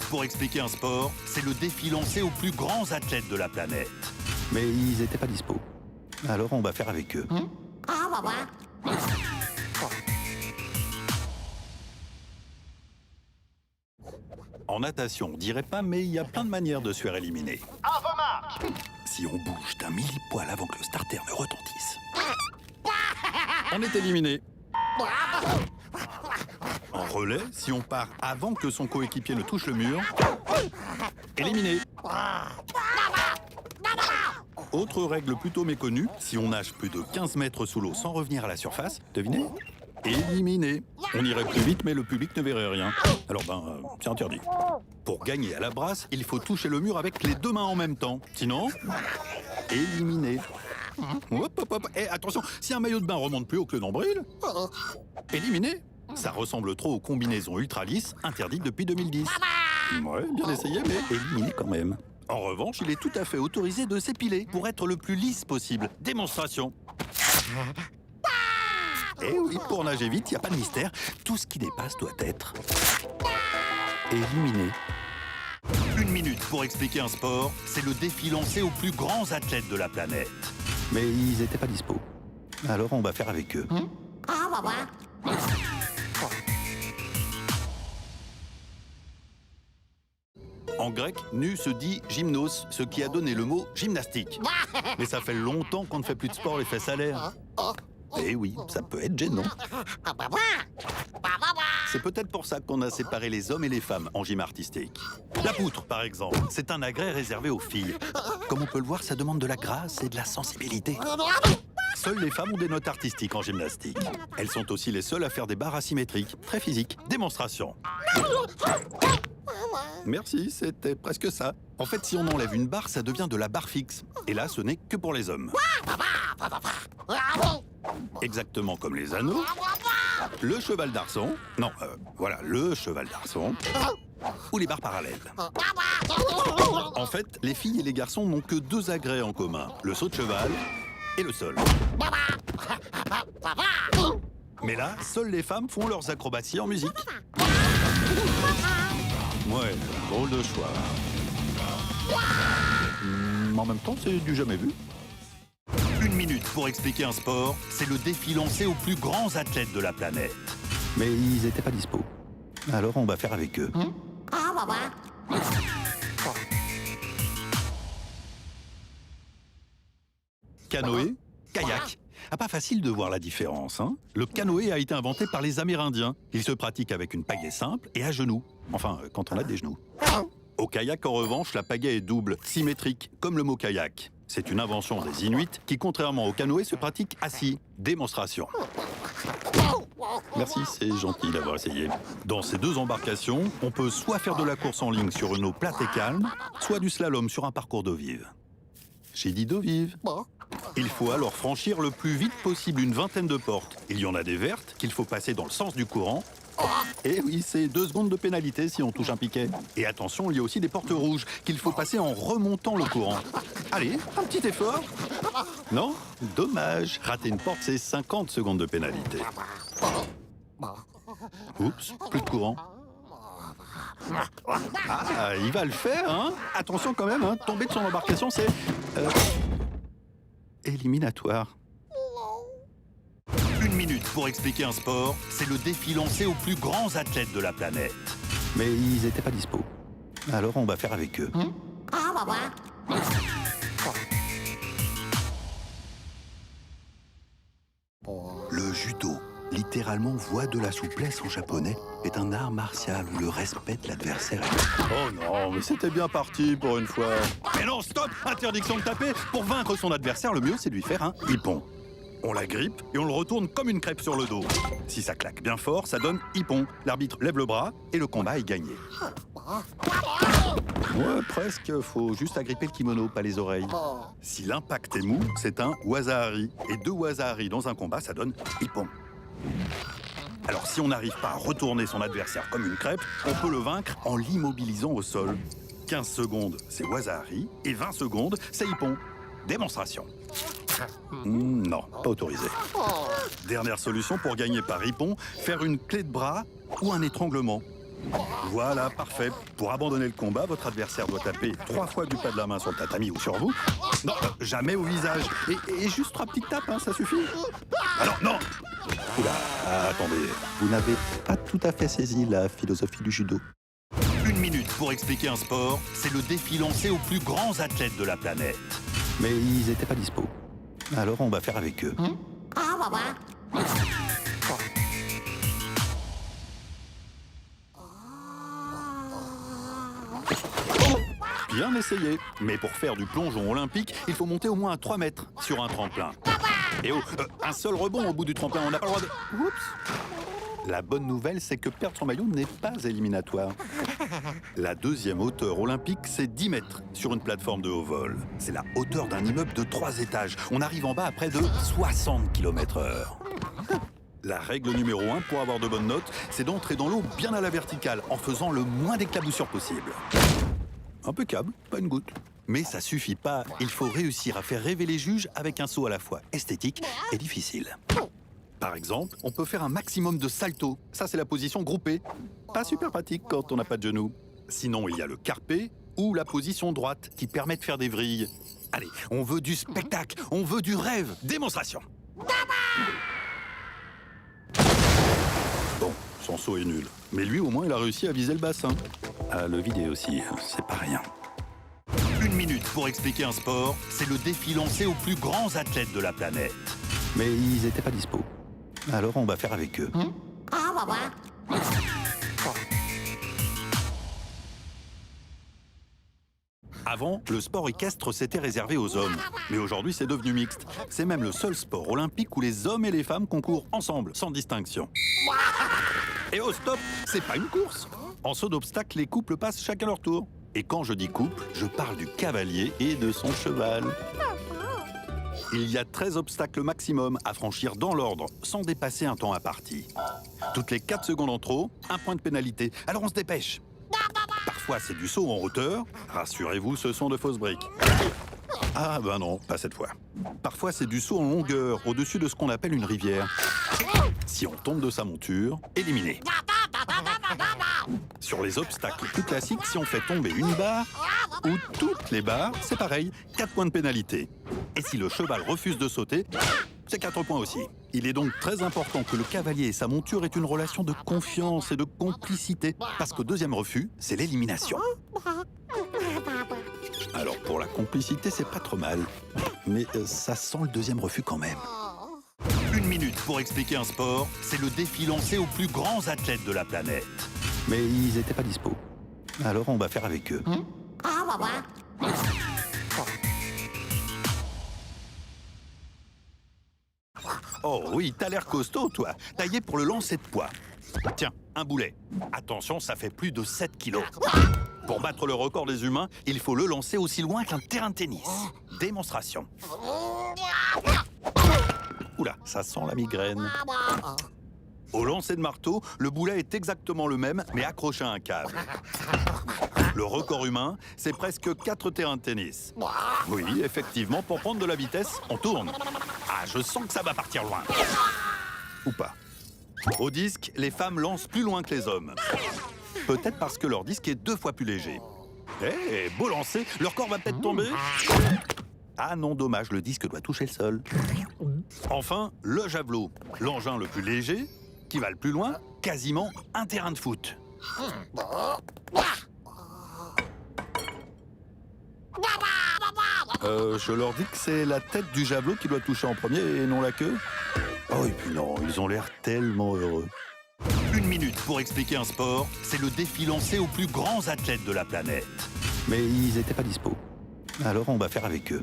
pour expliquer un sport, c'est le défi lancé aux plus grands athlètes de la planète. Mais ils n'étaient pas dispo. Alors on va faire avec eux. En natation, on dirait pas, mais il y a plein de manières de se faire éliminer. À vos marques! Si on bouge d'un millipoil avant que le starter ne retentisse, on est éliminé. En relais, si on part avant que son coéquipier ne touche le mur, éliminé. Autre règle plutôt méconnue, si on nage plus de 15 mètres sous l'eau sans revenir à la surface, devinez, éliminé. On irait plus vite, mais le public ne verrait rien. Alors c'est interdit. Pour gagner à la brasse, il faut toucher le mur avec les deux mains en même temps. Sinon, éliminé. Hop, hop, hop. Et attention, si un maillot de bain remonte plus haut que le nombril, éliminé. Ça ressemble trop aux combinaisons ultra lisses interdites depuis 2010. Ouais, bien essayé, mais éliminé quand même. En revanche, il est tout à fait autorisé de s'épiler pour être le plus lisse possible. Démonstration. Et oui, pour nager vite, il n'y a pas de mystère. Tout ce qui dépasse doit être éliminé. 1 minute pour expliquer un sport, c'est le défi lancé aux plus grands athlètes de la planète. Mais ils n'étaient pas dispo. Alors on va faire avec eux. En grec, nu se dit gymnos, ce qui a donné le mot gymnastique. Mais ça fait longtemps qu'on ne fait plus de sport les fesses à l'air. Eh oui, ça peut être gênant. C'est peut-être pour ça qu'on a séparé les hommes et les femmes en gym artistique. La poutre, par exemple, c'est un agrès réservé aux filles. Comme on peut le voir, ça demande de la grâce et de la sensibilité. Seules les femmes ont des notes artistiques en gymnastique. Elles sont aussi les seules à faire des barres asymétriques, très physiques. Démonstration. Merci, c'était presque ça. En fait, si on enlève une barre, ça devient de la barre fixe. Et là, ce n'est que pour les hommes. Exactement comme les anneaux. Le cheval d'arçon. Non, voilà, le cheval d'arçon. Ou les barres parallèles. En fait, les filles et les garçons n'ont que 2 agrès en commun. Le saut de cheval et le sol. Mais là, seules les femmes font leurs acrobaties en musique. Ouais, drôle de choix. En même temps, c'est du jamais vu. 1 minute pour expliquer un sport, c'est le défi lancé aux plus grands athlètes de la planète. Mais ils n'étaient pas dispo. Alors on va faire avec eux. Canoë, kayak. Ah, pas facile de voir la différence, hein. Le canoë a été inventé par les Amérindiens. Il se pratique avec une pagaie simple et à genoux. Enfin, quand on a des genoux. Au kayak, en revanche, la pagaie est double, symétrique, comme le mot kayak. C'est une invention des Inuits qui, contrairement au canoë, se pratique assis. Démonstration. Merci, c'est gentil d'avoir essayé. Dans ces 2 embarcations, on peut soit faire de la course en ligne sur une eau plate et calme, soit du slalom sur un parcours d'eau vive. J'ai dit d'eau vive. Il faut alors franchir le plus vite possible une vingtaine de portes. Il y en a des vertes qu'il faut passer dans le sens du courant. Et oui, c'est 2 secondes de pénalité si on touche un piquet. Et attention, il y a aussi des portes rouges qu'il faut passer en remontant le courant. Allez, un petit effort. Non? Dommage. Rater une porte, c'est 50 secondes de pénalité. Oups, plus de courant. Ah, il va le faire, hein? Attention quand même, hein? Tomber de son embarcation, c'est... éliminatoire. 1 minute pour expliquer un sport, c'est le défi lancé aux plus grands athlètes de la planète. Mais ils n'étaient pas dispo. Alors on va faire avec eux. Le judo, littéralement voie de la souplesse en japonais, est un art martial où le respect de l'adversaire est... Oh non, mais c'était bien parti pour une fois. Mais non, stop! Interdiction de taper! Pour vaincre son adversaire, le mieux c'est de lui faire un hippon. On la grippe et on le retourne comme une crêpe sur le dos. Si ça claque bien fort, ça donne hippon. L'arbitre lève le bras et le combat est gagné. Ouais, presque. Faut juste agripper le kimono, pas les oreilles. Si l'impact est mou, c'est un waza-hari. Et 2 waza-hari dans un combat, ça donne hippon. Alors si on n'arrive pas à retourner son adversaire comme une crêpe, on peut le vaincre en l'immobilisant au sol. 15 secondes, c'est waza-hari. Et 20 secondes, c'est hippon. Démonstration. Non, pas autorisé. Dernière solution pour gagner par hippon, faire une clé de bras ou un étranglement. Voilà, parfait. Pour abandonner le combat, votre adversaire doit taper 3 fois du pas de la main sur le tatami ou sur vous. Non, jamais au visage. Et juste 3 petites tapes, hein, ça suffit. Alors, non. Oula, attendez. Vous n'avez pas tout à fait saisi la philosophie du judo. 1 minute pour expliquer un sport, c'est le défi lancé aux plus grands athlètes de la planète. Mais ils n'étaient pas dispo. Alors on va faire avec eux. Bien essayé. Mais pour faire du plongeon olympique, il faut monter au moins à 3 mètres sur un tremplin. Et un seul rebond au bout du tremplin, on n'a pas le droit de... Oups. La bonne nouvelle, c'est que perdre son maillot n'est pas éliminatoire. La deuxième hauteur olympique, c'est 10 mètres sur une plateforme de haut vol. C'est la hauteur d'un immeuble de 3 étages. On arrive en bas à près de 60 km/h. La règle numéro 1 pour avoir de bonnes notes, c'est d'entrer dans l'eau bien à la verticale en faisant le moins d'éclaboussures possible. Impeccable, pas une goutte. Mais ça suffit pas, il faut réussir à faire rêver les juges avec un saut à la fois esthétique et difficile. Par exemple, on peut faire un maximum de saltos. Ça, c'est la position groupée. Pas super pratique quand on n'a pas de genoux. Sinon, il y a le carpé ou la position droite qui permet de faire des vrilles. Allez, on veut du spectacle, on veut du rêve. Démonstration. Bon, son saut est nul. Mais lui, au moins, il a réussi à viser le bassin. À le vider aussi, c'est pas rien. 1 minute pour expliquer un sport, c'est le défi lancé aux plus grands athlètes de la planète. Mais ils n'étaient pas dispo. Alors on va faire avec eux. Avant, le sport équestre s'était réservé aux hommes. Mais aujourd'hui, c'est devenu mixte. C'est même le seul sport olympique où les hommes et les femmes concourent ensemble, sans distinction. Et oh stop, c'est pas une course. En saut d'obstacle, les couples passent chacun leur tour. Et quand je dis couple, je parle du cavalier et de son cheval. Il y a 13 obstacles maximum à franchir dans l'ordre, sans dépasser un temps imparti. Toutes les 4 secondes en trop, un point de pénalité. Alors on se dépêche. Parfois c'est du saut en hauteur. Rassurez-vous, ce sont de fausses briques. Ah ben non, pas cette fois. Parfois c'est du saut en longueur, au-dessus de ce qu'on appelle une rivière. Si on tombe de sa monture, éliminé. Sur les obstacles plus classiques, si on fait tomber une barre ou toutes les barres, c'est pareil, 4 points de pénalité. Et si le cheval refuse de sauter, c'est 4 points aussi. Il est donc très important que le cavalier et sa monture aient une relation de confiance et de complicité, parce qu'au deuxième refus, c'est l'élimination. Alors pour la complicité, c'est pas trop mal, mais ça sent le deuxième refus quand même. 1 minute pour expliquer un sport, c'est le défi lancé aux plus grands athlètes de la planète. Mais ils n'étaient pas dispo. Alors on va faire avec eux. Oh oui, t'as l'air costaud, toi. Taillé pour le lancer de poids. Tiens, un boulet. Attention, ça fait plus de 7 kilos. Pour battre le record des humains, il faut le lancer aussi loin qu'un terrain de tennis. Démonstration. Oula, ça sent la migraine. Au lancer de marteau, le boulet est exactement le même, mais accroché à un câble. Le record humain, c'est presque 4 terrains de tennis. Oui, effectivement, pour prendre de la vitesse, on tourne. Ah, je sens que ça va partir loin. Ou pas. Au disque, les femmes lancent plus loin que les hommes. Peut-être parce que leur disque est 2 fois plus léger. Eh, beau lancer, leur corps va peut-être tomber. Ah non, dommage, le disque doit toucher le sol. Enfin, le javelot, l'engin le plus léger, qui va le plus loin, quasiment un terrain de foot. Je leur dis que c'est la tête du javelot qui doit toucher en premier et non la queue. Oh, et puis non, ils ont l'air tellement heureux. 1 minute pour expliquer un sport, c'est le défi lancé aux plus grands athlètes de la planète. Mais ils n'étaient pas dispo. Alors on va faire avec eux.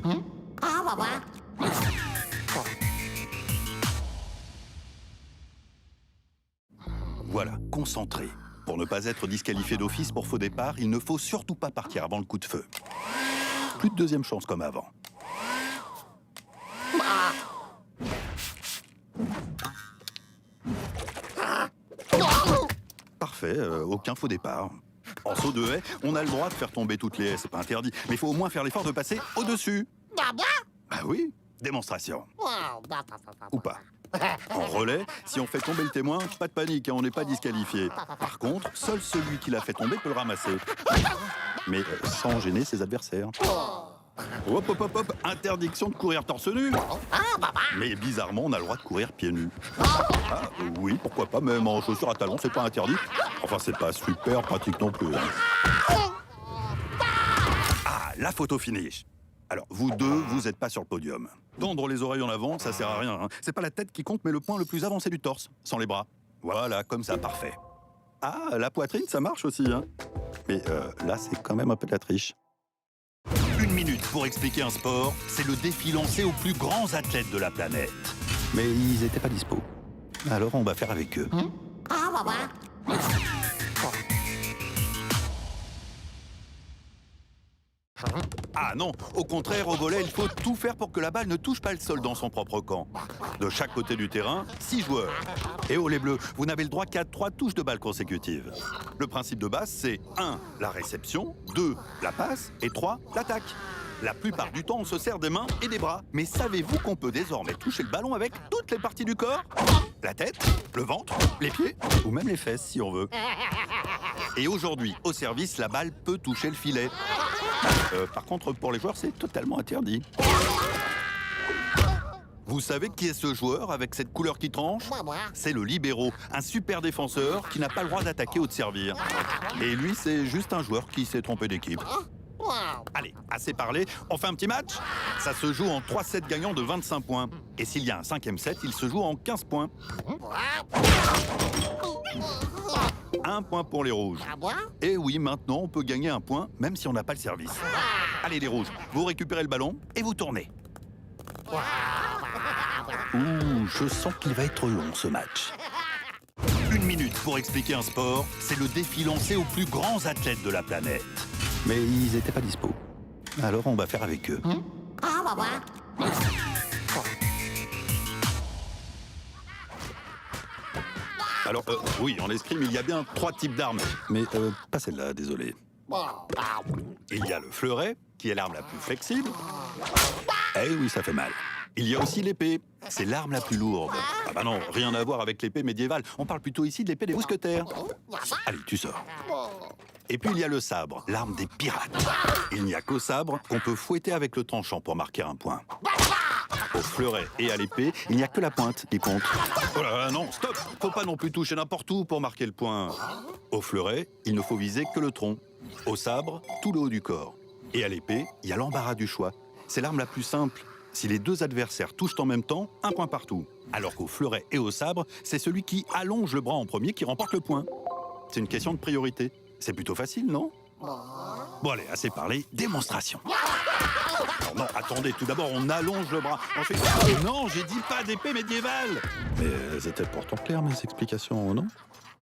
Voilà, concentré. Pour ne pas être disqualifié d'office pour faux départ, il ne faut surtout pas partir avant le coup de feu. Plus de deuxième chance comme avant. Parfait, aucun faux départ. En saut de haie, on a le droit de faire tomber toutes les haies, c'est pas interdit. Mais il faut au moins faire l'effort de passer au-dessus. Bah oui, démonstration. Ou pas. En relais, si on fait tomber le témoin, pas de panique, hein, on n'est pas disqualifié. Par contre, seul celui qui l'a fait tomber peut le ramasser. Mais sans gêner ses adversaires. Hop, hop, hop, hop, interdiction de courir torse nu. Mais bizarrement, on a le droit de courir pieds nus. Ah, oui, pourquoi pas, même en chaussures à talons, c'est pas interdit. Enfin, c'est pas super pratique non plus. Hein. Ah, la photo finish. Alors, vous deux, vous n'êtes pas sur le podium. Tendre les oreilles en avant, ça sert à rien. Hein. C'est pas la tête qui compte, mais le point le plus avancé du torse, sans les bras. Voilà, comme ça, parfait. Ah, la poitrine, ça marche aussi. Hein. Mais là, c'est quand même un peu de la triche. 1 minute pour expliquer un sport, c'est le défi lancé aux plus grands athlètes de la planète. Mais ils n'étaient pas dispo. Alors on va faire avec eux. Ah non, au contraire, au volley, il faut tout faire pour que la balle ne touche pas le sol dans son propre camp. De chaque côté du terrain, 6 joueurs. Et oh les bleus, vous n'avez le droit qu'à 3 touches de balle consécutives. Le principe de base, c'est 1. La réception, 2. La passe et 3. L'attaque. La plupart du temps, on se sert des mains et des bras. Mais savez-vous qu'on peut désormais toucher le ballon avec toutes les parties du corps? La tête, le ventre, les pieds ou même les fesses si on veut. Et aujourd'hui, au service, la balle peut toucher le filet. Par contre, pour les joueurs, c'est totalement interdit. Vous savez qui est ce joueur avec cette couleur qui tranche? C'est le libéro, un super défenseur qui n'a pas le droit d'attaquer ou de servir. Et lui, c'est juste un joueur qui s'est trompé d'équipe. Allez, assez parlé, on fait un petit match? Ça se joue en 3 sets gagnants de 25 points. Et s'il y a un 5e set, il se joue en 15 points. 1 point pour les rouges. Et oui, maintenant, on peut gagner 1 point, même si on n'a pas le service. Allez, les rouges, vous récupérez le ballon et vous tournez. Ouh, je sens qu'il va être long, ce match. 1 minute pour expliquer un sport, c'est le défi lancé aux plus grands athlètes de la planète. Mais ils n'étaient pas dispo. Alors on va faire avec eux. Alors, oui, en escrime, il y a bien 3 types d'armes. Mais pas celle-là, désolé. Il y a le fleuret, qui est l'arme la plus flexible. Eh oui, ça fait mal. Il y a aussi l'épée. C'est l'arme la plus lourde. Ah bah non, rien à voir avec l'épée médiévale. On parle plutôt ici de l'épée des mousquetaires. Allez, tu sors. Et puis il y a le sabre, l'arme des pirates. Il n'y a qu'au sabre qu'on peut fouetter avec le tranchant pour marquer un point. Au fleuret et à l'épée, il n'y a que la pointe qui compte. Oh là là, non, stop! Faut pas non plus toucher n'importe où pour marquer le point. Au fleuret, il ne faut viser que le tronc. Au sabre, tout le haut du corps. Et à l'épée, il y a l'embarras du choix. C'est l'arme la plus simple. Si les 2 adversaires touchent en même temps, 1 point partout. Alors qu'au fleuret et au sabre, c'est celui qui allonge le bras en premier qui remporte le point. C'est une question de priorité. C'est plutôt facile, non? Bon allez, assez parlé, démonstration. Non, attendez, tout d'abord, on allonge le bras. Ensuite, non, j'ai dit pas d'épée médiévale. Mais c'était pourtant clair, mes explications, non?